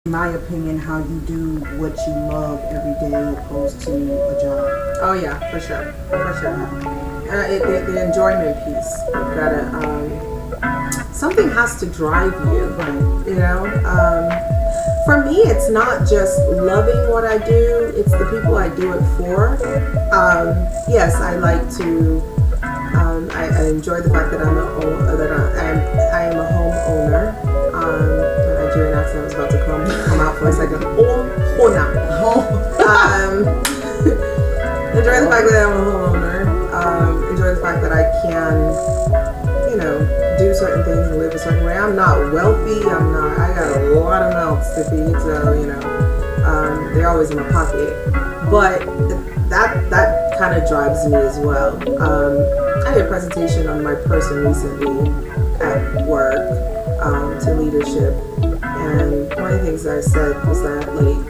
in my opinion, how you do what you love every day opposed to a job. Oh yeah, for sure. The enjoyment piece. You gotta something has to drive you. Right. You know. For me, it's not just loving what I do; it's the people I do it for. Yes, I like to. I enjoy the fact that I am a homeowner. The Nigerian accent was about to come out for a second. Homeowner. Enjoy the fact that I'm a homeowner. Enjoy the fact that I can, do certain things and live a certain way. I'm not wealthy. I got a lot of mouths to feed, so, they're always in my pocket. But that kind of drives me as well. I did a presentation on my person recently at work to leadership. And one of the things that I said was that, like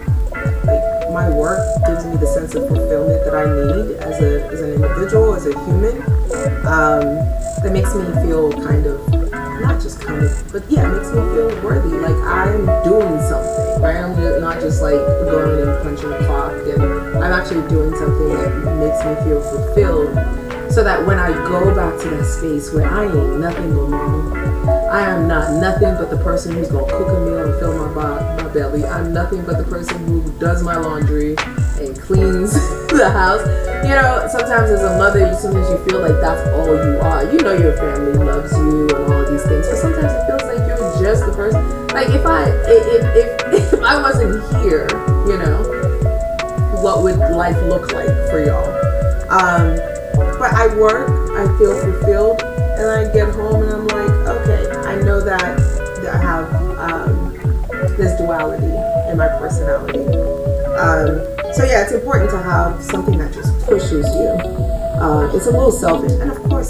my work gives me the sense of fulfillment that I need as an individual, as a human. That makes me feel but yeah, it makes me feel worthy. Like I'm doing something, right? I'm not just like going and punching a clock, and I'm actually doing something that makes me feel fulfilled. So that when I go back to that space where I ain't nothing but mama, I am not nothing but the person who's gonna cook a meal and fill my belly. I'm nothing but the person who does my laundry and cleans the house. Sometimes as a mother, sometimes you feel like that's all you are. Your family loves you and all of these things, but sometimes it feels like you're just the person. Like if I wasn't here, what would life look like for y'all? But I work, I feel fulfilled, and I get home and I'm like, okay, I know that I have this duality in my personality. So yeah, it's important to have something that just pushes you. It's a little selfish, and of course.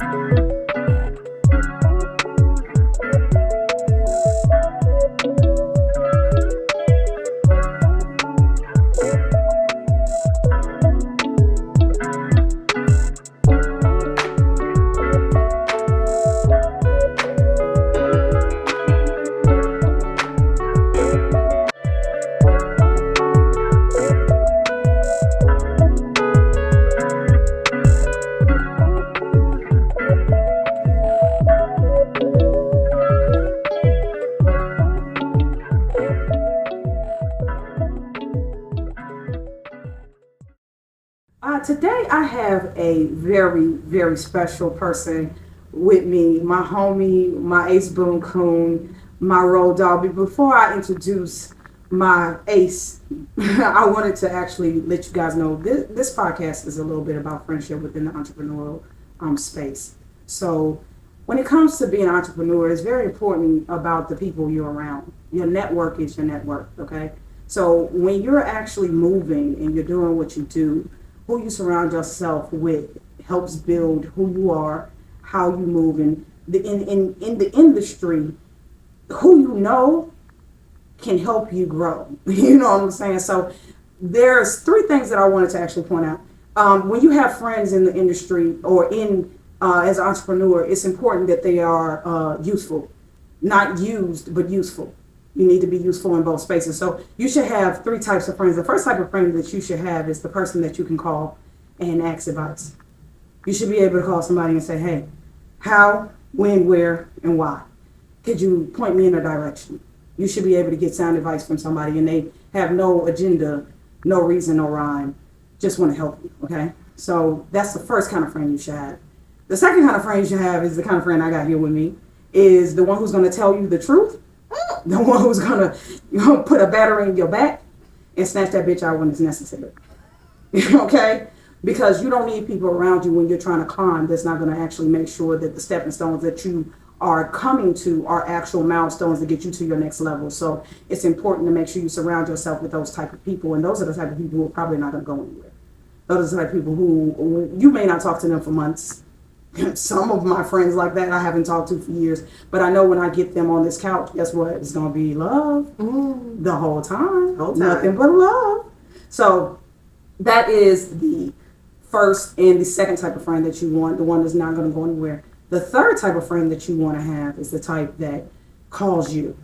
Today I have a very, very special person with me, my homie, my ace boon coon, my road dog. But before I introduce my ace, I wanted to actually let you guys know this podcast is a little bit about friendship within the entrepreneurial space. So when it comes to being an entrepreneur, it's very important about the people you're around. Your network is your network, okay? So when you're actually moving and you're doing what you do, who you surround yourself with helps build who you are, how you move, and in the industry, who you know can help you grow. You know what I'm saying? So there's three things that I wanted to actually point out. When you have friends in the industry or as an entrepreneur, it's important that they are useful, not used, but useful. You need to be useful in both spaces. So you should have three types of friends. The first type of friend that you should have is the person that you can call and ask advice. You should be able to call somebody and say, hey, how, when, where, and why? Could you point me in a direction? You should be able to get sound advice from somebody, and they have no agenda, no reason, no rhyme, just want to help you, okay? So that's the first kind of friend you should have. The second kind of friend you should have is the kind of friend I got here with me, is the one who's going to tell you the truth, the one who's going to put a battery in your back and snatch that bitch out when it's necessary, okay? Because you don't need people around you when you're trying to climb that's not going to actually make sure that the stepping stones that you are coming to are actual milestones that get you to your next level. So it's important to make sure you surround yourself with those type of people. And those are the type of people who are probably not going to go anywhere. Those are the type of people who you may not talk to them for months. Some of my friends like that I haven't talked to for years. But I know when I get them on this couch, guess what? It's going to be love the whole time. Nothing but love. So that is the first and the second type of friend that you want, the one that's not going to go anywhere. The third type of friend that you want to have is the type that calls you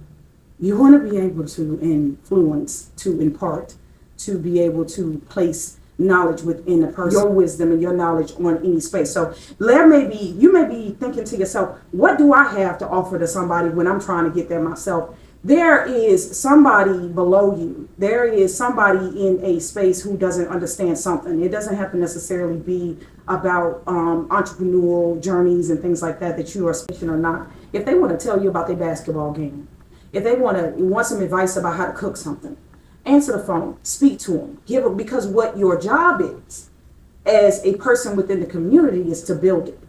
You want to be able to influence, to impart, to be able to place knowledge within a person, your wisdom and your knowledge on any space. So you may be thinking to yourself, what do I have to offer to somebody when I'm trying to get there myself? There is somebody below you. There is somebody in a space who doesn't understand something. It doesn't have to necessarily be about entrepreneurial journeys and things like that you are speaking or not. If they want to tell you about their basketball game, if they want some advice about how to cook something, answer the phone, speak to them, because what your job is as a person within the community is to build it.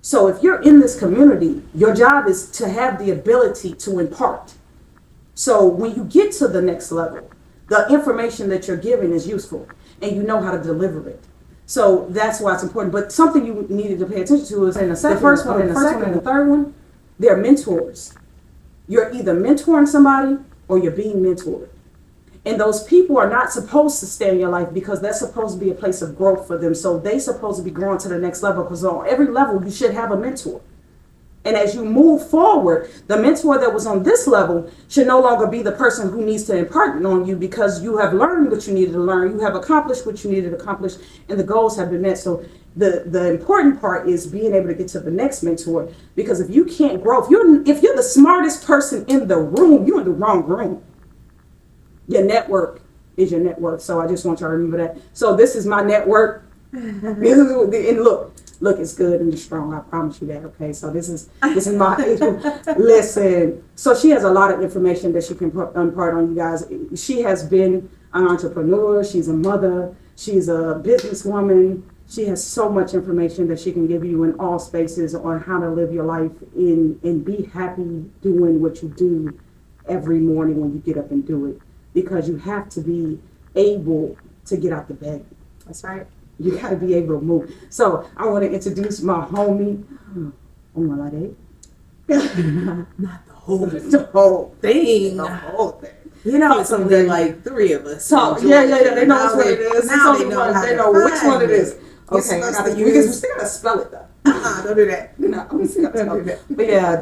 So if you're in this community, your job is to have the ability to impart. So when you get to the next level, the information that you're giving is useful and you know how to deliver it. So that's why it's important. But something you needed to pay attention to is in the first one and the third one, they're mentors. You're either mentoring somebody or you're being mentored. And those people are not supposed to stay in your life because that's supposed to be a place of growth for them. So they're supposed to be growing to the next level, because on every level you should have a mentor. And as you move forward, the mentor that was on this level should no longer be the person who needs to impart on you, because you have learned what you needed to learn, you have accomplished what you needed to accomplish, and the goals have been met. So the important part is being able to get to the next mentor, because if you can't grow, if you're the smartest person in the room, you're in the wrong room. Your network is your network. So I just want you to remember that. So this is my network. And look, it's good and strong. I promise you that. Okay. So this is my listen. So she has a lot of information that she can impart on you guys. She has been an entrepreneur. She's a mother. She's a businesswoman. She has so much information that she can give you in all spaces on how to live your life and be happy doing what you do every morning when you get up and do it. Because you have to be able to get out the bed. That's right. You got to be able to move. So I want to introduce my homie. Oh my God. Not the whole thing. The whole thing. You know, it's something like three of us. So yeah. They know what it is. Now they know which one it is. Okay, we still gotta spell it though. Don't do that. No, we still gotta spell it. But yeah,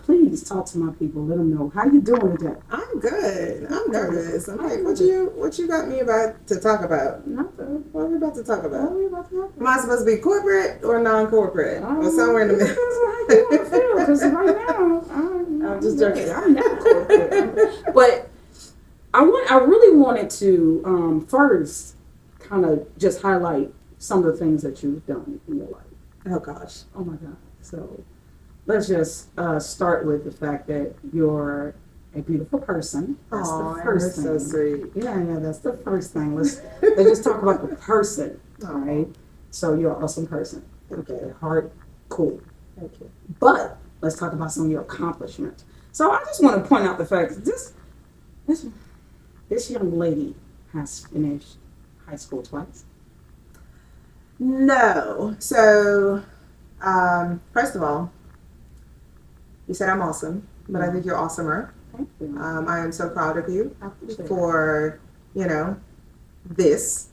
please talk to my people. Let them know how you doing today. I'm good. I'm nervous. I'm like, what you got me about to talk about? Nothing. What are we about to talk about? Am I supposed to be corporate or non-corporate or somewhere in the middle? Because right now, I'm just joking. I'm not corporate. But I really wanted to first kind of just highlight some of the things that you've done in your life. Oh gosh. Oh my God. So let's just start with the fact that you're a beautiful person. That's the first thing. So sweet. Yeah, that's the first thing. Let's just talk about the person. All right. So you're an awesome person. Okay. Heart, cool. Thank you. But let's talk about some of your accomplishments. So I just want to point out the fact that this young lady has finished high school twice. No. So, first of all, you said I'm awesome, but I think you're awesomer. Thank you. I am so proud of you I appreciate for, this.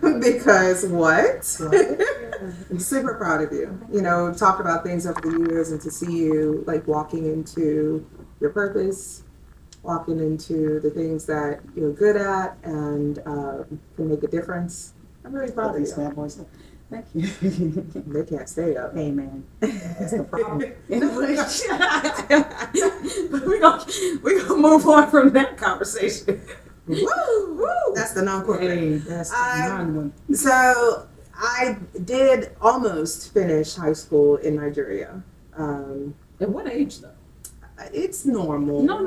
Because what? Super proud of you. We've talked about things over the years, and to see you like walking into your purpose, walking into the things that you're good at and can make a difference. I'm really proud of these you. bad boys. Thank you. They can't stay up. Hey man, that's the problem. But we're gonna move on from that conversation. Woo! That's the non-corporate. Hey, that's the non-one. So I did almost finish high school in Nigeria. At what age though? It's normal. No.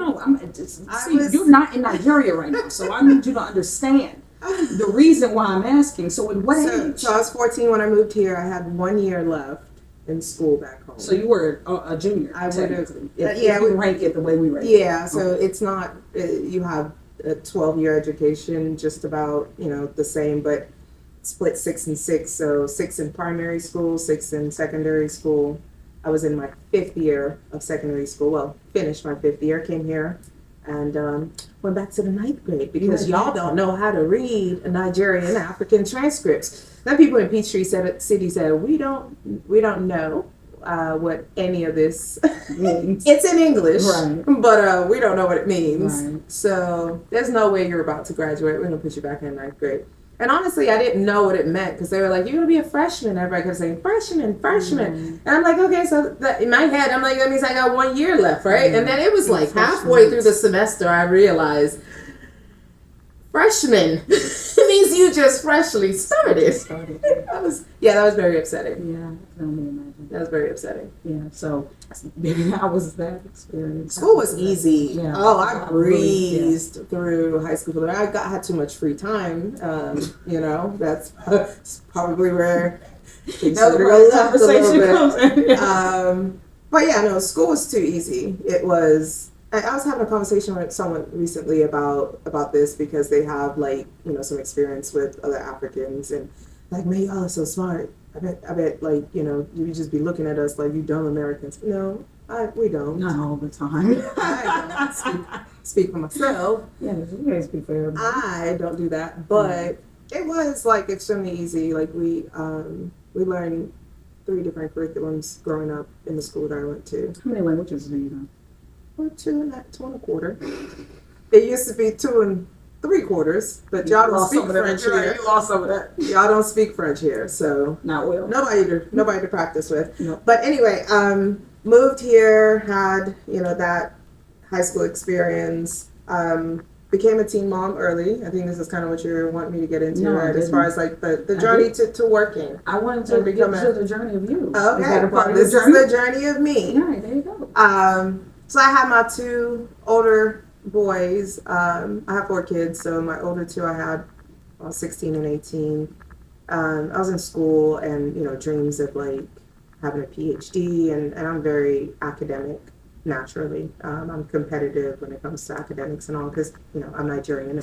You're not in Nigeria right now, so I need you to understand the reason why I'm asking. So at what age? So I was 14 when I moved here. I had 1 year left in school back home. So you were a junior. I would have. If we rank it the way we rank. Yeah. So it's not. You have a 12-year education, just about the same, but split 6 and 6. So 6 in primary school, 6 in secondary school. I was in my 5th year of secondary school. Well, finished my 5th year, came here, and went back to the 9th grade because y'all don't know how to read Nigerian African transcripts. Then people in Peachtree City said, we don't know what any of this. Means. It's in English, Right. but we don't know what it means. Right. So there's no way you're about to graduate. We're gonna put you back in ninth grade. And honestly, I didn't know what it meant because they were like, "You're gonna be a freshman." Everybody kept saying freshman, freshman, and I'm like, "Okay." So in my head, I'm like, "That means I got 1 year left, right?" And then it was like halfway through the semester, I realized freshman means you just freshly started. That was very upsetting. Yeah, I can only imagine. That was very upsetting. Yeah, so how was that experience? School was easy. Yeah. Oh, I breezed through high school. I had too much free time. That's probably where things That was started to where go the left a conversation little comes bit. in. But yeah, no, school was too easy. It was. I was having a conversation with someone recently about this because they have some experience with other Africans and like, man, y'all are so smart. I bet you just be looking at us like you dumb Americans. No, we don't. Not all the time. I don't speak for myself. Yeah, you guys speak for everybody. I don't do that, but it was like extremely easy. Like we learned 3 different curriculums growing up in the school that I went to. How many languages do you know? Well, 2 and a quarter. It used to be 2 3/4, but y'all don't speak French here. You lost some of that. Y'all don't speak French here, so Not well. nobody to practice with. No. But anyway, moved here, had that high school experience. Became a teen mom early. I think this is kind of what you want me to get into, No, I right? As didn't. far as like the journey to working. I wanted to get to the journey of you. Is Okay, that a part of this the is journey? the journey of me. Right, there you go. So I had my 2 older boys. I have 4 kids, so my older 2 I had 16 and 18. I was in school and dreams of like having a PhD, and I'm very academic naturally. I'm competitive when it comes to academics and all because I'm Nigerian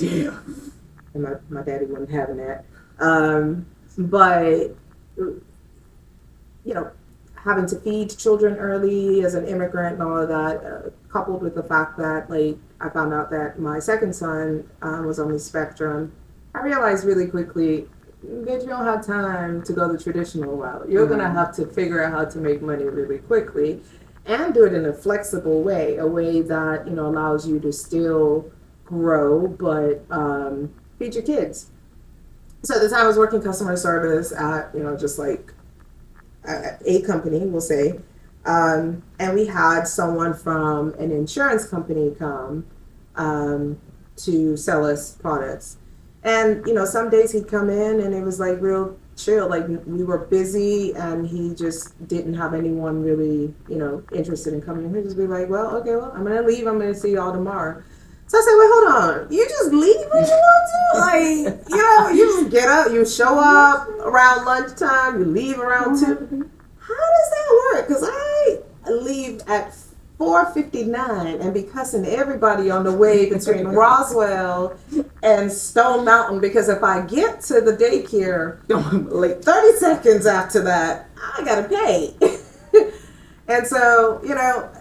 and my daddy wasn't having that. But having to feed children early as an immigrant and all of that, coupled with the fact that I found out that my second son was on the spectrum, I realized really quickly that you don't have time to go the traditional route. You're gonna have to figure out how to make money really quickly and do it in a flexible way, a way that allows you to still grow but feed your kids. So at the time I was working customer service at just like a company, we'll say, and we had someone from an insurance company come to sell us products. And some days he'd come in and it was like real chill, like we were busy and he just didn't have anyone really interested in coming in. He'd just be like, well, I'm gonna leave, I'm gonna see y'all tomorrow. So I said, wait, hold on. You just leave when you want to? Like, you just get up, you show up around lunchtime, you leave around 2. How does that work? Because I leave at 4:59 and be cussing everybody on the way between Roswell and Stone Mountain, because if I get to the daycare like 30 seconds after that, I gotta pay. And so,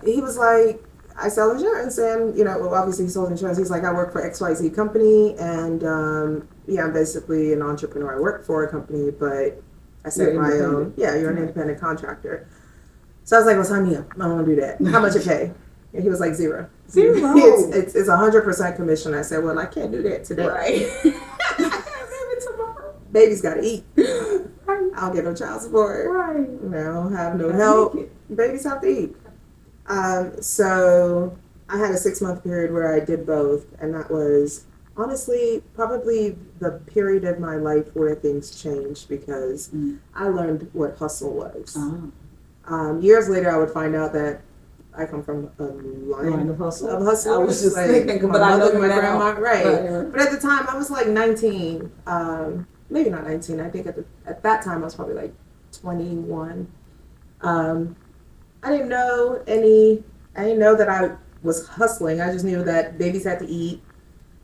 he was like, I sell insurance, and obviously he sold insurance. He's like, I work for XYZ company, and I'm basically an entrepreneur. I work for a company, but I set my own. Yeah, you're an independent contractor. So I was like, well, sign me up. I don't want to do that. How much you pay? And he was like, zero. It's 100% commission. I said, well, I can't do that today. Right. Maybe tomorrow. Baby's got to eat. I don't get no child support. Right. I don't have no help. Babies have to eat. So I had a 6-month period where I did both, and that was honestly probably the period of my life where things changed because I learned what hustle was. Years later, I would find out that I come from a line of hustle. I was just thinking, but I know my grandma, right? But at the time, I was like 19, maybe not 19. I think at that time I was probably like 21. I didn't know that I was hustling. I just knew that babies had to eat.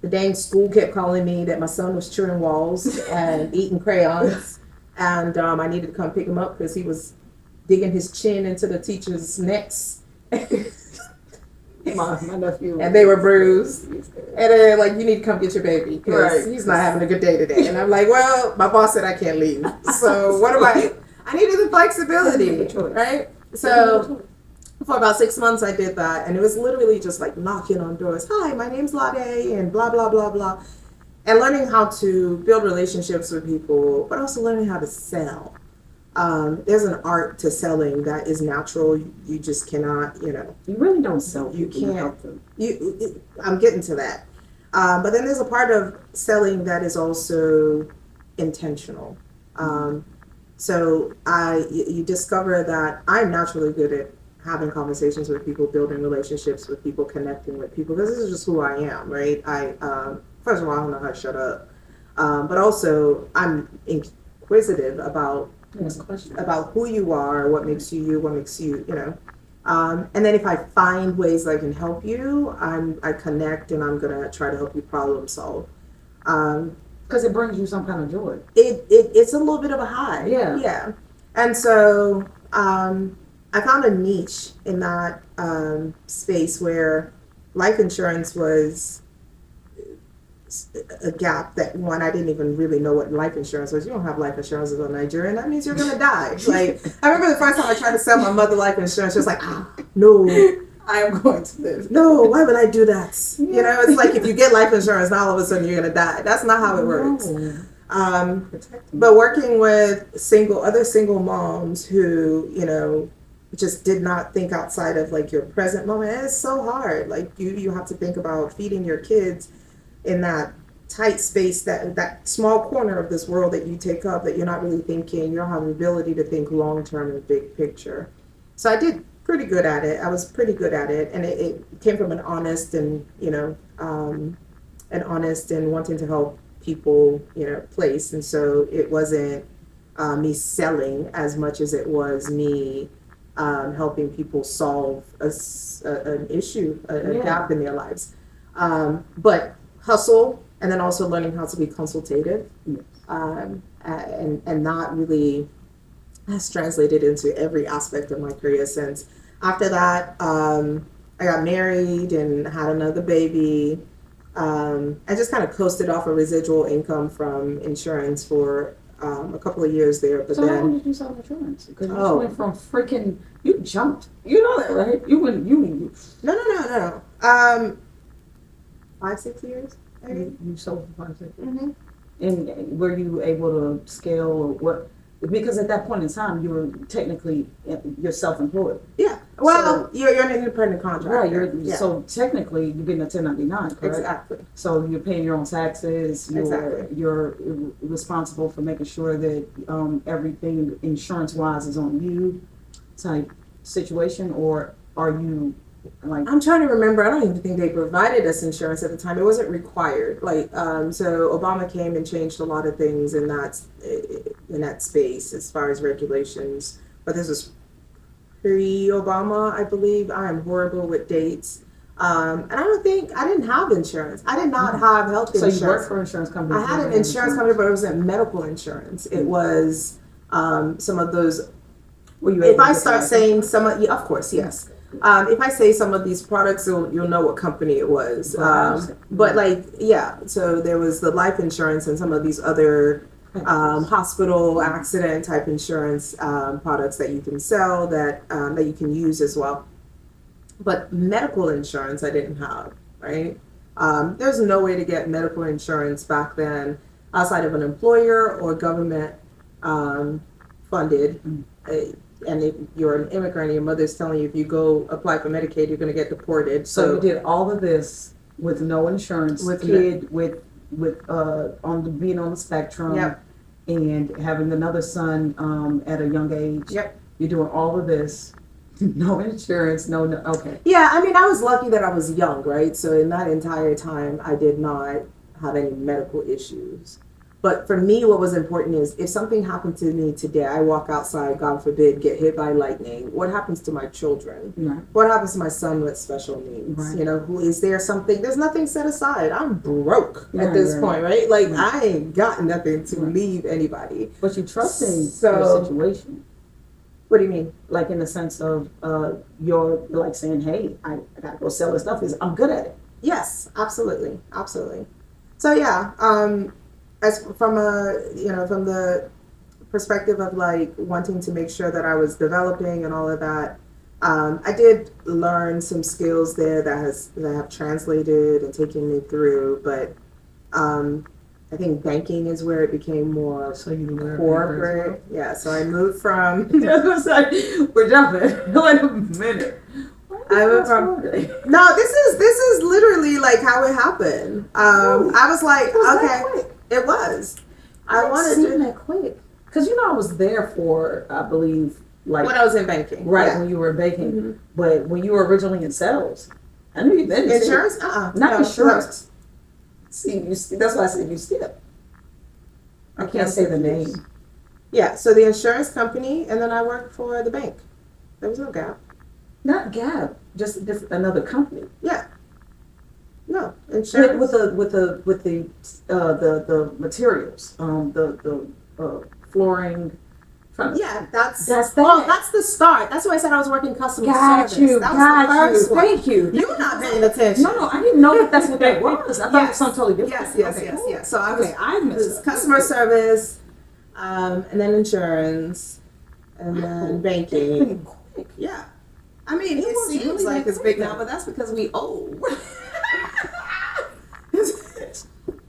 The dang school kept calling me that my son was chewing walls and eating crayons, and I needed to come pick him up because he was digging his chin into the teacher's necks. My nephew. And they were bruised. And they're like, you need to come get your baby because he's not having a good day today. And I'm like, well, my boss said I can't leave. So what do I needed the flexibility, right? So for about 6 months, I did that, and it was literally just like knocking on doors. Hi, my name's Lade, and blah blah blah blah, and learning how to build relationships with people, but also learning how to sell. There's an art to selling that is natural. You just cannot, You really don't sell. You people, can't. help them. I'm getting to that. But then there's a part of selling that is also intentional. So you discover that I'm naturally good at having conversations with people, building relationships with people, connecting with people. This is just who I am, right? First of all, I don't know how to shut up, but also I'm inquisitive about who you are, what makes you, what makes you, and then if I find ways that I can help you, I connect, and I'm gonna try to help you problem solve. Because it brings you some kind of joy. It's a little bit of a high. Yeah. And so I found a niche in that space where life insurance was a gap that I didn't even really know what life insurance was. You don't have life insurance as a Nigerian. That means you're gonna die. Like, I remember the first time I tried to sell my mother life insurance, she was like, no, I am going to live. no, why would I do that? It's like if you get life insurance, now all of a sudden you're gonna die. That's not how it works. But working with other single moms who, just did not think outside of like your present moment, it's so hard. Like you have to think about feeding your kids in that tight space, that small corner of this world that you take up, that you're not really thinking, you don't have the ability to think long term and big picture. So I did pretty good at it. I was pretty good at it, and it came from an honest and wanting to help people place. And so it wasn't me selling as much as it was me helping people solve an issue, a gap in their lives. But hustle, and then also learning how to be consultative, and that really has translated into every aspect of my career since. After that, I got married and had another baby. I just kind of coasted off a residual income from insurance for a couple of years there. But so then, how long did you sell insurance? Because you went from you jumped. You know that, right? No. 5-6 years. You sold for 5-6 years. Mm-hmm. And were you able to scale or what? Because at that point in time, you were technically you're self-employed. Yeah. Well, you're an independent contractor. Right. So technically, you're getting a 1099, correct? Exactly. So you're paying your own taxes. You're responsible for making sure that everything insurance-wise is on you, type situation, or are you? I'm trying to remember. I don't even think they provided us insurance at the time. It wasn't required. So Obama came and changed a lot of things in that space as far as regulations. But this was pre-Obama, I believe. I am horrible with dates. And I didn't have insurance. I did not have health insurance. So you worked for an insurance company? I had an insurance company, but it wasn't medical insurance. It was some of those. If I start saying of course, yes. If I say some of these products, you'll know what company it was. So there was the life insurance and some of these other hospital accident type insurance products that you can sell that you can use as well. But medical insurance I didn't have, right? There's no way to get medical insurance back then outside of an employer or government funded. And if you're an immigrant and your mother's telling you if you go apply for Medicaid, you're going to get deported. So you did all of this with no insurance, being on the spectrum, yep. And having another son at a young age. Yep. You're doing all of this, no insurance, no. Okay. Yeah, I mean, I was lucky that I was young, right? So in that entire time, I did not have any medical issues. But for me, what was important is if something happened to me today, I walk outside, God forbid, get hit by lightning. What happens to my children? Right. What happens to my son with special needs? Right. Who is there something? There's nothing set aside. I'm broke at this point, right? Like I ain't got nothing to leave anybody. But you trusting your situation. What do you mean? Like in the sense of you're like saying, "Hey, I gotta go sell this stuff because I'm good at it." Yes, absolutely. So yeah. As from the perspective of like wanting to make sure that I was developing and all of that, I did learn some skills there that have translated and taken me through. But I think banking is where it became more So you were corporate. Yeah, so I moved from. We're jumping. Wait a minute. I went from. No, this is literally like how it happened. I was like, okay, it was. I wanted to that quick because I was there for I believe like when I was in banking. right Yeah. when you were in banking, Mm-hmm. but when you were originally in sales, I knew you've been in Insurance? sales. No, Not insurance. See, that's why I said you skip. I can't say the name. Yeah, so the insurance company, and then I worked for the bank. There was no gap. Not Gap, just another company. Yeah. No, insurance. With the materials, the flooring. Yeah, that's that. Well, that's the start. That's why I said I was working customer Got service. you, That was got the you. first one. Thank you. You were not paying attention. No, I didn't know that's what that was. I thought it was something totally different. Yes. Okay, cool. So I was, Okay, I it missed was up. customer service, and then insurance, and then banking. Quick. Yeah. I mean, it was seems really like it's quick big now, though. but that's because we old.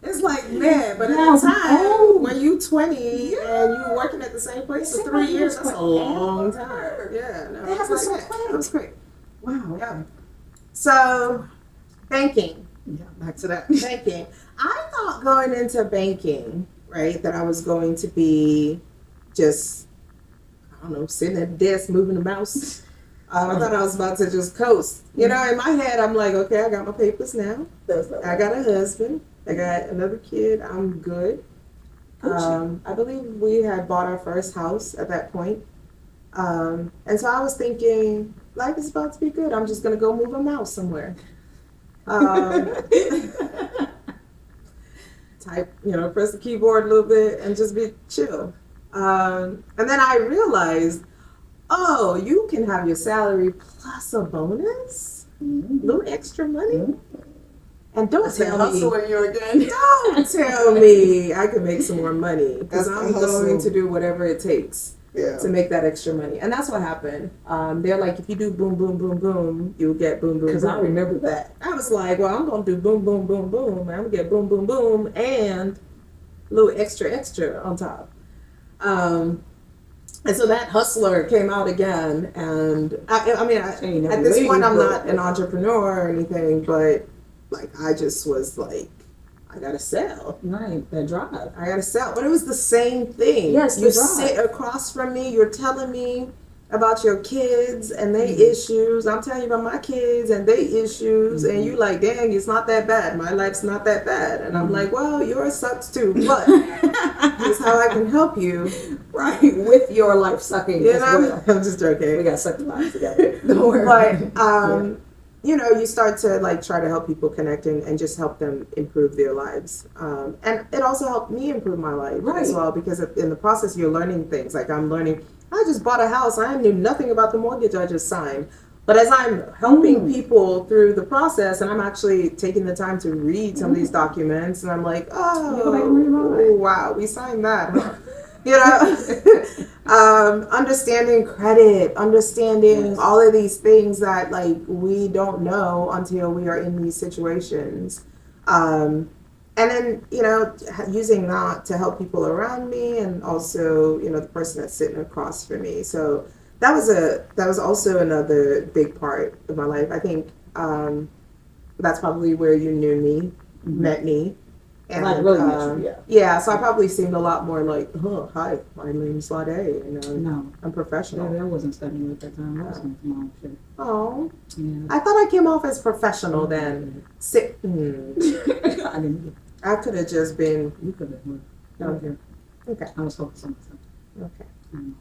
It's like, man, but at Now the we time, old. when you 20 and you working at the same place for It seemed 3 like it years, was that's a forever. long time. Yeah, no, That it happened was so like that. quick. It was quick. Wow. Yeah. So, banking. Yeah. Back to that. Banking. I thought going into banking, right, that I was going to be just, I don't know, sitting at the desk, moving the mouse. I thought I was about to just coast. You know, in my head, I'm like, okay, I got my papers now. I got a husband. I got another kid. I'm good. I believe we had bought our first house at that point. And so I was thinking, life is about to be good. I'm just going to go move a mouse somewhere. Type, press the keyboard a little bit and just be chill. And then I realized, oh, you can have your salary plus a bonus, little extra money. And don't tell me, you again. don't tell me I can make some more money because That's the I'm hustle. going to do whatever it takes Yeah. to make that extra money. And that's what happened. They're like, if you do boom, boom, boom, boom, you'll get boom, boom, Because boom. I remember that. I was like, well, I'm going to do boom, boom, boom, boom. And I'm going to get boom, boom, boom and a little extra on top. And so that hustler came out again. And I mean, at this point, I'm not an entrepreneur or anything, but like, I just was like, I got to sell. Right, that drive. I got to sell. But it was the same thing. Yes, you the drive. sit across from me, you're telling me about your kids and they issues. I'm telling you about my kids and they issues. And you like, dang, it's not that bad. My life's not that bad. And I'm like, well, yours sucks too. But here's how I can help you. Right, with your life sucking You as know? well. I'm just joking. We got to suck the lives together. Don't worry. But, you start to like try to help people connect and just help them improve their lives. And it also helped me improve my life as Right. well, because in the process you're learning things. Like I'm learning, I just bought a house. I knew nothing about the mortgage I just signed. But as I'm helping people through the process, and I'm actually taking the time to read some of these documents, and I'm like, You go back and read mine. oh, wow, we signed that, huh? Understanding credit, understanding all of these things that like we don't know until we are in these situations. And then, using that to help people around me and also, the person that's sitting across from me. So that was also another big part of my life. I think that's probably where you knew me, met me. And, Like really met you, yeah, so I probably seemed a lot more like, hi, my name's Sade, No, I'm professional. I wasn't studying at that time. I was doing my own shit. Oh, Yeah. I thought I came off as professional then. I didn't. I could have just been, You could have. I don't care. okay, I was focused on myself. okay. I know.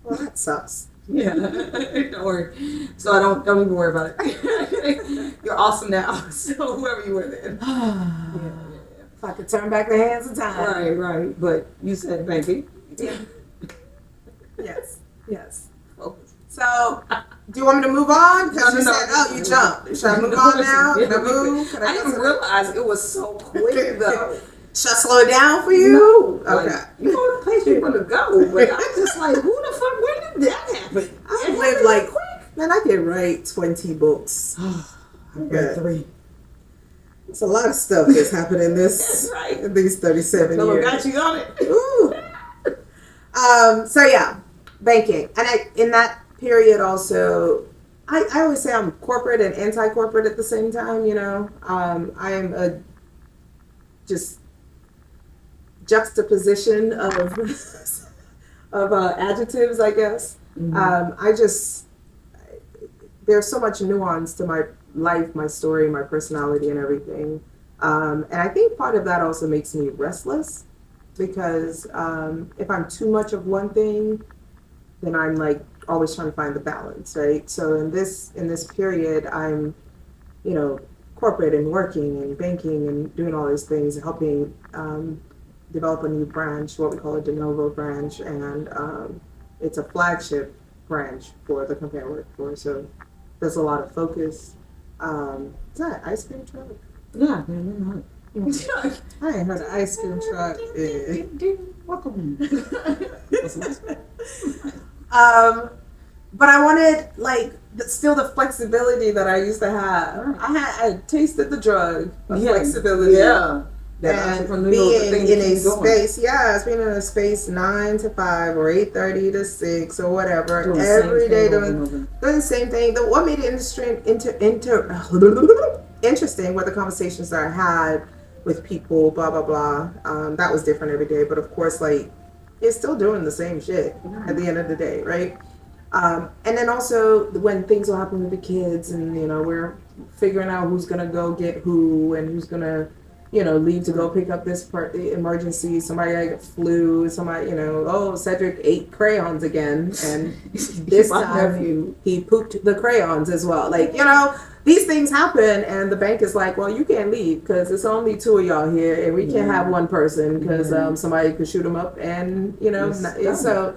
Well, that sucks. Yeah, don't worry. So don't even worry about it. You're awesome now. So whoever you were then. If I could turn back the hands of time. Right. But you said banking. Yeah. Yes. Focus. So, do you want me to move on? Because you No. said, oh, you jumped. Should I move on now? Can I move? I didn't realize it was so quick though. Should I slow it down for you? No. Okay. Like, you go to place you want to go, but I'm just like, who the fuck? When did that happen? I live like, man, I could write 20 books. I've read 3. It's a lot of stuff that's happened in this, That's right. in these 37 Someone years. got you on it. Ooh. So yeah, banking. And in that period also, I always say I'm corporate and anti-corporate at the same time, you know. I am a just juxtaposition of adjectives, I guess. There's so much nuance to my life, my story, my personality, and everything. And I think part of that also makes me restless because if I'm too much of one thing, then I'm like always trying to find the balance, right? So in this period, I'm, you know, corporate and working and banking and doing all these things, helping develop a new branch, what we call a de novo branch, and it's a flagship branch for the company I work for. So there's a lot of focus. Is that an ice cream truck? Yeah, man, I ain't heard an ice cream truck. welcome. But I wanted like still the flexibility that I used to have. I tasted the drug of flexibility. Yeah. And being in a space, being in a space 9 to 5 or 8:30 to 6 or whatever, doing every day doing the same thing. What made it interesting were the conversations that I had with people, blah blah blah. That was different every day, but of course, like it's still doing the same shit at the end of the day, right? And then also when things will happen with the kids, and you know we're figuring out who's gonna go get who and who's gonna, you know, leave to go pick up this emergency. Somebody got flu. Somebody, you know, oh, Cedric ate crayons again, and this time he pooped the crayons as well. Like, you know, these things happen, and the bank is like, well, you can't leave because it's only 2 of y'all here, and we can't have one person because somebody could shoot them up, and you know, so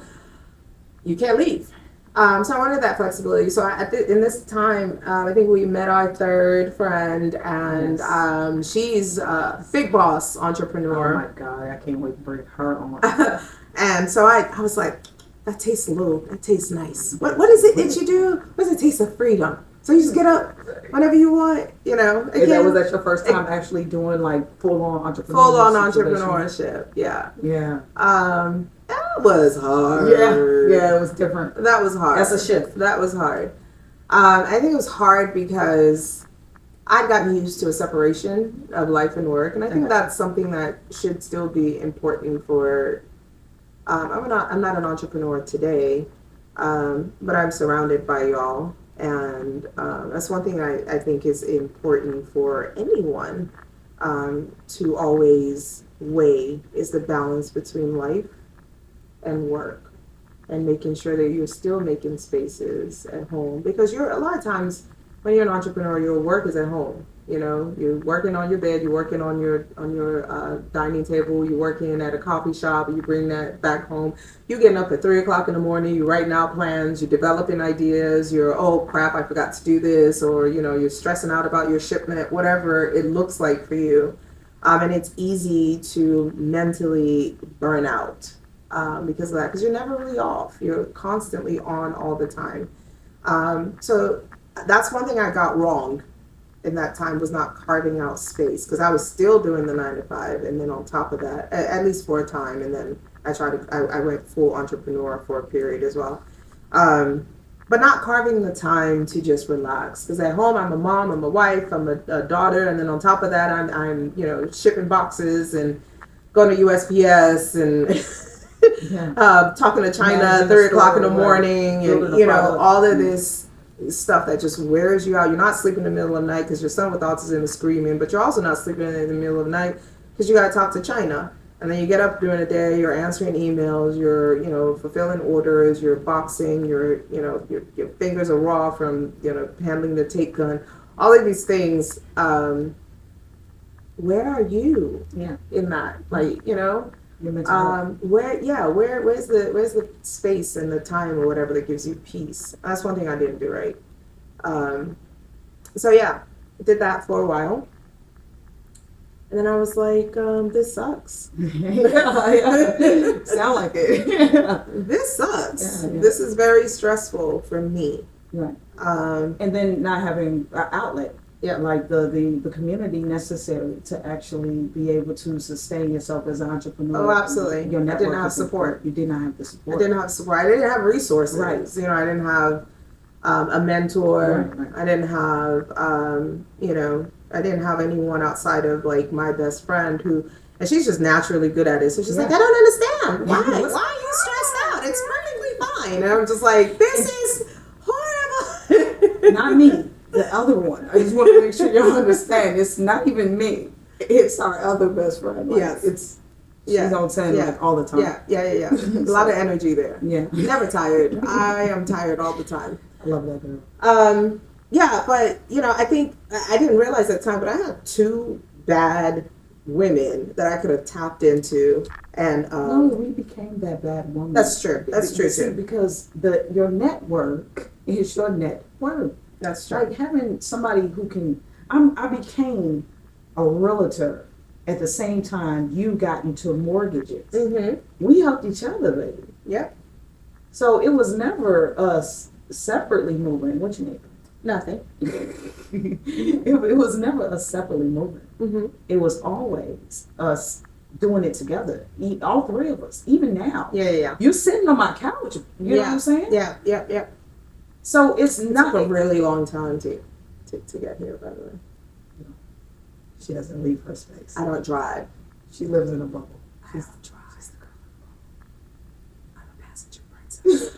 you can't leave. So I wanted that flexibility. So in this time, I think we met our third friend, and she's a big boss entrepreneur. Oh my God, I can't wait to bring her on. And so I was like, that tastes nice. What is it that you do? What does it taste of freedom? So you just get up whenever you want, you know. Again, was that your first time actually doing like full-on entrepreneurship? Full-on entrepreneurship, yeah. Yeah. That was hard. Yeah, it was different. That was hard. That's a shift. That was hard. I think it was hard because I'd gotten used to a separation of life and work, and I think that's something that should still be important for. I'm not an entrepreneur today, but I'm surrounded by y'all, and that's one thing I think is important for anyone to always weigh is the balance between life and work, and making sure that you're still making spaces at home, because a lot of times when you're an entrepreneur, your work is at home. You know, you're working on your bed, you're working on your dining table, you're working at a coffee shop, you bring that back home. You're getting up at 3 o'clock in the morning, you're writing out plans, you're developing ideas, you're, oh crap, I forgot to do this, or you know, you're stressing out about your shipment, whatever it looks like for you. And it's easy to mentally burn out because of that, because you're never really off. You're constantly on all the time. So that's one thing I got wrong in that time, was not carving out space, because I was still doing the 9 to 5, and then on top of that, at least for a time, and then I went full entrepreneur for a period as well. But not carving the time to just relax, because at home I'm a mom, I'm a wife, I'm a daughter, and then on top of that I'm you know, shipping boxes and going to USPS and talking to China at 3 o'clock in the morning, and you know, all of this stuff that just wears you out. You're not sleeping in the middle of the night because your son with autism is screaming, but you're also not sleeping in the middle of the night because you got to talk to China. And then you get up during the day, you're answering emails, you're, you know, fulfilling orders, you're boxing, you're, you know, your fingers are raw from, you know, handling the tape gun. All of these things, where are you in that? Like, you know, where's the space and the time or whatever that gives you peace? That's one thing I didn't do right. So yeah, did that for a while. And then I was like, this sucks. Yeah. Sound like it. This sucks. Yeah, yeah. This is very stressful for me. Right. Um, And then not having an outlet. Yeah. Like the community necessary to actually be able to sustain yourself as an entrepreneur. Oh, absolutely. Your I didn't network have is support. important. You did not have the I support. didn't have support. I didn't have resources. Right. You know, I didn't have a mentor. Right, right. I didn't have, you know, I didn't have anyone outside of like my best friend who, and she's just naturally good at it. So she's like, I don't understand. Why? What's Why are you stressed out? It's perfectly fine. And I'm just like, this is horrible. Not me, the other one. I just want to make sure y'all understand. It's not even me. It's our other best friend. Like, Yes. It's Yeah. she's on 10 Yeah. like all the time. Yeah. A lot of energy there. Yeah. Never tired. I am tired all the time. I love that girl. Yeah, but you know, I think I didn't realize at the time, but I had two bad women that I could have tapped into, and No, we became that bad woman. that's true. That's true See, too. because your network is your net worth. That's true. Like having somebody who can. I became a realtor at the same time you got into mortgages. Mm-hmm. We helped each other, baby. Yep. So it was never us separately moving. What you need? Nothing. It was never us separately moving. Mm-hmm. It was always us doing it together. All three of us. Even now. Yeah. You're sitting on my couch. You know what I'm saying? Yeah. So it's It not took a really long time to get here. By the way, She doesn't leave her space. I don't drive. She lives in a bubble. She's the drive. I'm a passenger princess.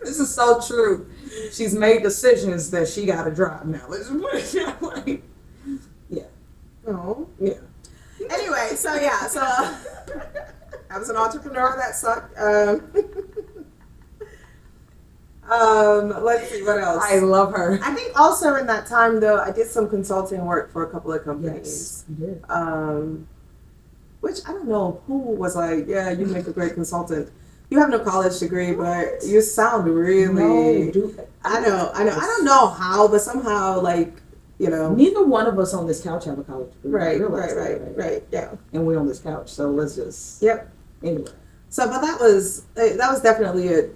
This is so true. She's made decisions that she got to drive now. Let's put it that way. Yeah. Oh. Yeah. Anyway, so I was an entrepreneur that sucked. Let's see what else. I love her. I think also in that time though, I did some consulting work for a couple of companies. Yes, you did. Which I don't know who was like, yeah, you make a great consultant. You have no college degree, but you sound really. No, dude. I know. I don't know how, but somehow, like, you know. Neither one of us on this couch have a college degree. Right. Realize that, Right. Yeah. And we're on this couch, so let's just. Yep. Anyway. So, but that was definitely a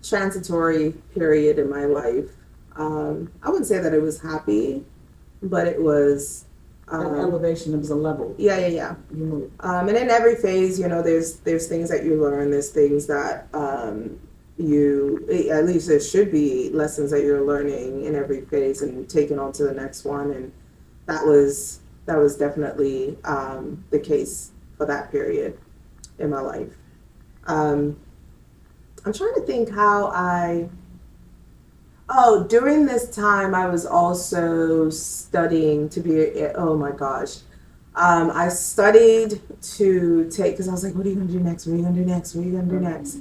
transitory period in my life. I wouldn't say that it was happy, but it was. An elevation, it was a level. Yeah. You move. And in every phase, you know, there's things that you learn. There's things that you, at least there should be lessons that you're learning in every phase and taking on to the next one. And that was definitely the case for that period in my life. I'm trying to think how during this time I was also studying to be, oh my gosh. I studied to take, because I was like, what are you going to do next? What are you going to do next? What are you going to do next?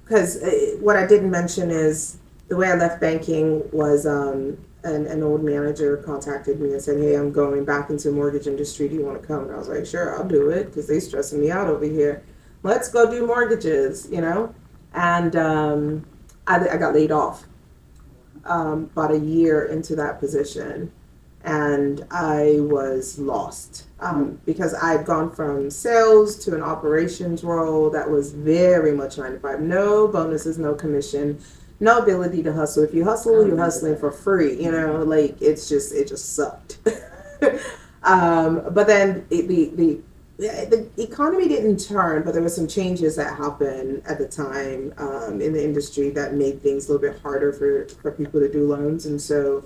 Because what I didn't mention is the way I left banking was an old manager contacted me and said, hey, I'm going back into the mortgage industry. Do you want to come? And I was like, sure, I'll do it because they're stressing me out over here. Let's go do mortgages, you know? And I got laid off about a year into that position. And I was lost because I'd gone from sales to an operations role that was very much 9 to 5. No bonuses, no commission, no ability to hustle. If you hustle, you're hustling for free. You know, like it just sucked. But then the economy didn't turn, but there were some changes that happened at the time in the industry that made things a little bit harder for people to do loans, and so.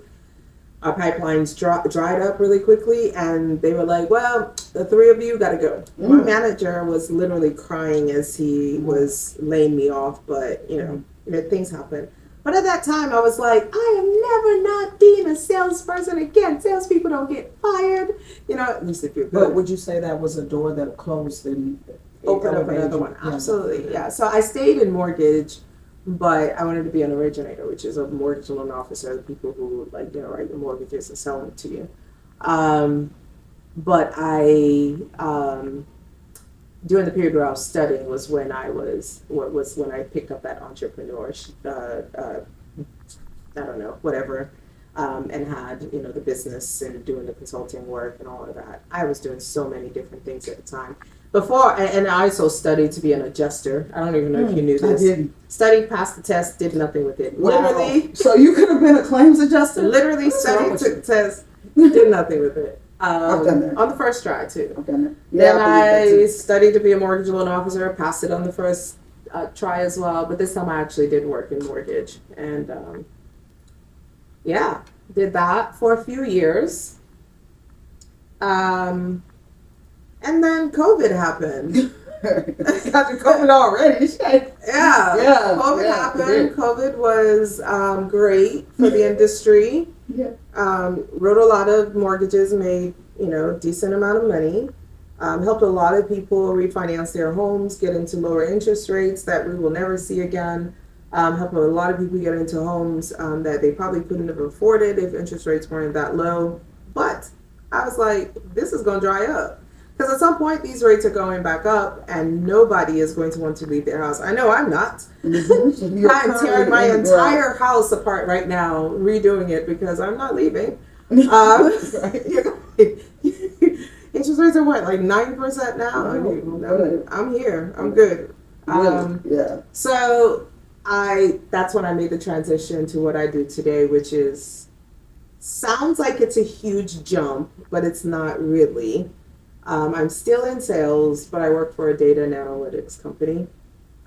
Our pipelines dried up really quickly, and they were like, well, the three of you got to go. My manager was literally crying as he was laying me off, but, you know, things happen. But at that time, I was like, I am never not being a salesperson again. Salespeople don't get fired, you know, at least if you're good. But would you say that was a door that closed and Open up elevated another you? one. Yeah. Absolutely, yeah. So I stayed in mortgage, but I wanted to be an originator, which is a mortgage loan officer, the people who like, you know, write the mortgages and sell them to you. But I, during the period where I was studying was when I picked up that entrepreneur, I don't know, whatever, and had, the business and doing the consulting work and all of that. I was doing so many different things at the time. Before, and I also studied to be an adjuster. I don't even know if you knew I this. didn't. Studied, passed the test, did nothing with it. Wow. Literally, So you could have been a claims adjuster? literally What's wrong studied, with took the test, did nothing with it. I've done that. On the first try, too. I've done that. Then I believe I that studied to be a mortgage loan officer, passed it on the first try as well, but this time I actually did work in mortgage. And yeah, did that for a few years. And then COVID happened. too. Got you COVID already. Shit. Yeah, Yeah, COVID yeah, it happened. did. COVID was great for the industry. Yeah. Wrote a lot of mortgages, made decent amount of money. Helped a lot of people refinance their homes, get into lower interest rates that we will never see again. Helped a lot of people get into homes that they probably couldn't have afforded if interest rates weren't that low. But I was like, this is going to dry up. Because at some point, these rates are going back up and nobody is going to want to leave their house. I know I'm not. You're I'm tearing my currently in- entire house apart right now, redoing it because I'm not leaving. Right. Interest rates are what, like 9% now? I'm here. I'm good. Really? Yeah. So that's when I made the transition to what I do today, which sounds like it's a huge jump, but it's not really. I'm still in sales, but I work for a data and analytics company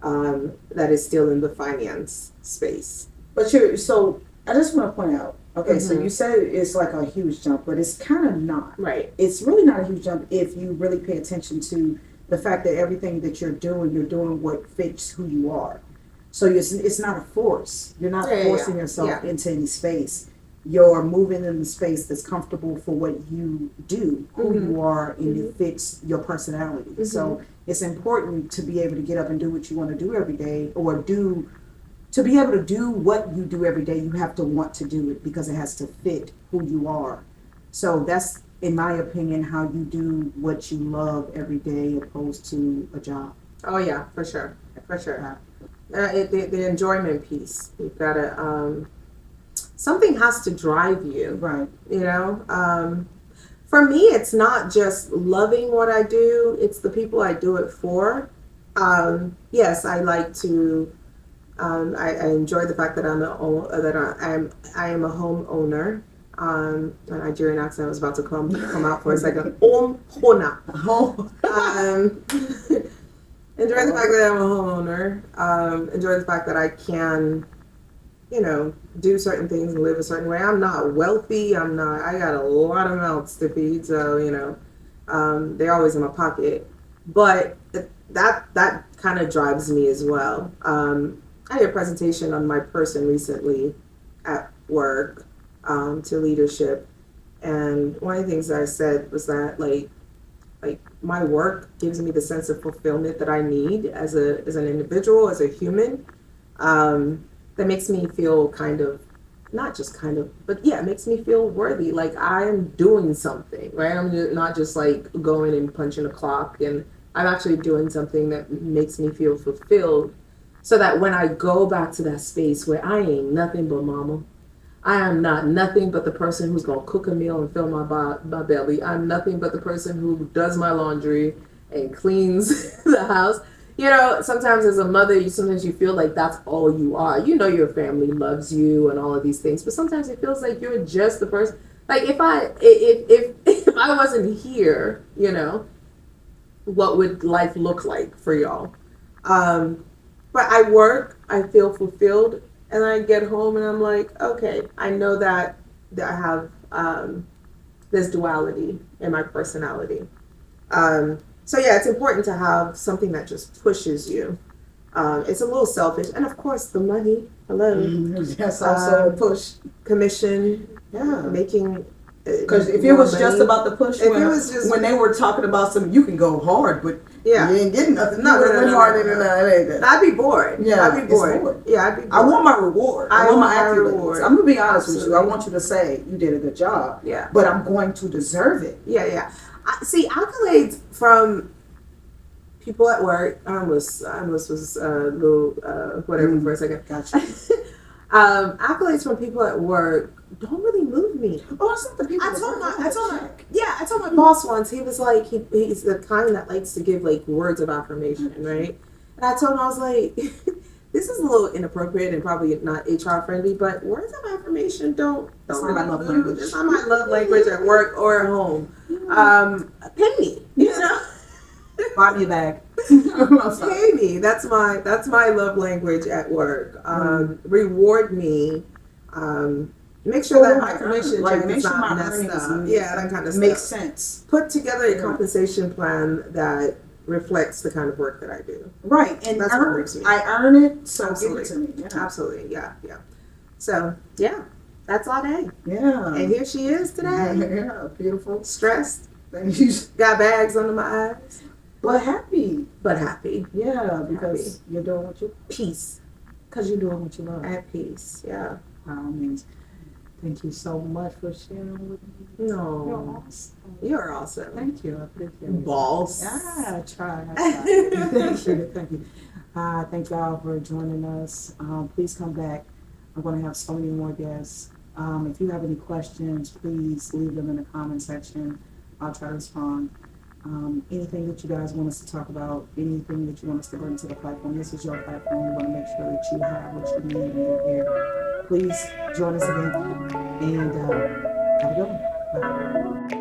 that is still in the finance space. But so I just want to point out, okay, so you said it's like a huge jump, but it's kind of not. Right. It's really not a huge jump if you really pay attention to the fact that everything that you're doing what fits who you are. So it's not a force. You're not forcing yourself into any space. You're moving in the space that's comfortable for what you do, who you are, and it fits your personality. So it's important to be able to get up and do what you want to do every day, or to be able to do what you do every day, you have to want to do it because it has to fit who you are. So that's, in my opinion, how you do what you love every day opposed to a job. Oh yeah, for sure. The enjoyment piece. You've got to, something has to drive you. Right. For me, it's not just loving what I do, it's the people I do it for. Yes, I like to, I enjoy the fact that I am a homeowner. A Nigerian accent was about to come out for a second. Homeowner. Enjoy the fact that I'm a homeowner. Enjoy the fact that I can, do certain things and live a certain way. I'm not wealthy. I got a lot of mouths to feed, so, they're always in my pocket. But that kind of drives me as well. I did a presentation on my person recently at work to leadership. And one of the things that I said was that, like my work gives me the sense of fulfillment that I need as an individual, as a human. That makes me feel it makes me feel worthy. Like I am doing something, right? I'm not just like going and punching a clock, and I'm actually doing something that makes me feel fulfilled, so that when I go back to that space where I ain't nothing but mama, I am not nothing but the person who's going to cook a meal and fill my belly. I'm nothing but the person who does my laundry and cleans the house. Sometimes as a mother, sometimes you feel like that's all you are. Your family loves you and all of these things, but sometimes it feels like you're just the person. Like if I wasn't here, what would life look like for y'all? But I work, I feel fulfilled, and I get home and I'm like, okay, I know that I have this duality in my personality. So yeah, it's important to have something that just pushes you. It's a little selfish, and of course the money. Hello. That's also a push. Commission. Yeah. Making. Because if it was just about the push, when they were talking about you can go hard, but you ain't getting nothing. No, hard into that. I'd be bored. Yeah, I'd be bored. Yeah, I'd be bored. I want my reward. I want my reward. I'm gonna be honest with you. I want you to say you did a good job. Yeah. But I'm going to deserve it. Yeah. See, accolades from people at work. I almost was a little whatever for a second. Gotcha. Accolades from people at work don't really move me. Oh, it's not the people. I told my boss once, he was like, he's the kind that likes to give like words of affirmation, right? And I told him, I was like, this is a little inappropriate and probably not HR friendly, but words of affirmation don't not really my love move. language. It's not my love language at work or at home. Pay me, you know? Buy me a bag. Pay me. That's my love language at work. Reward me. Make sure that my commission check is not messed up. Yeah, that kind of makes stuff. sense. Put together a compensation plan that reflects the kind of work that I do. Right, and That's what makes me. I earn it, so Absolutely. give it to me. Yeah. Absolutely, yeah. So yeah, that's all day. Yeah. And here she is today, Yeah, beautiful. stressed, Thank you. got bags under my eyes, But happy. but happy, Yeah, because you're doing what you, peace, because you're doing what you love. at peace. Yeah. Means thank you so much for sharing with me. You're No, awesome. you're awesome. Thank you. I appreciate it. Boss. Yeah, I try. Thank you. Thank you. Thank y'all for joining us. Please come back. I'm going to have so many more guests. If you have any questions, please leave them in the comment section. I'll try to respond. Anything that you guys want us to talk about, anything that you want us to bring to the platform, this is your platform. We want to make sure that you have what you need and you're here. Please join us again and have a good one. Bye.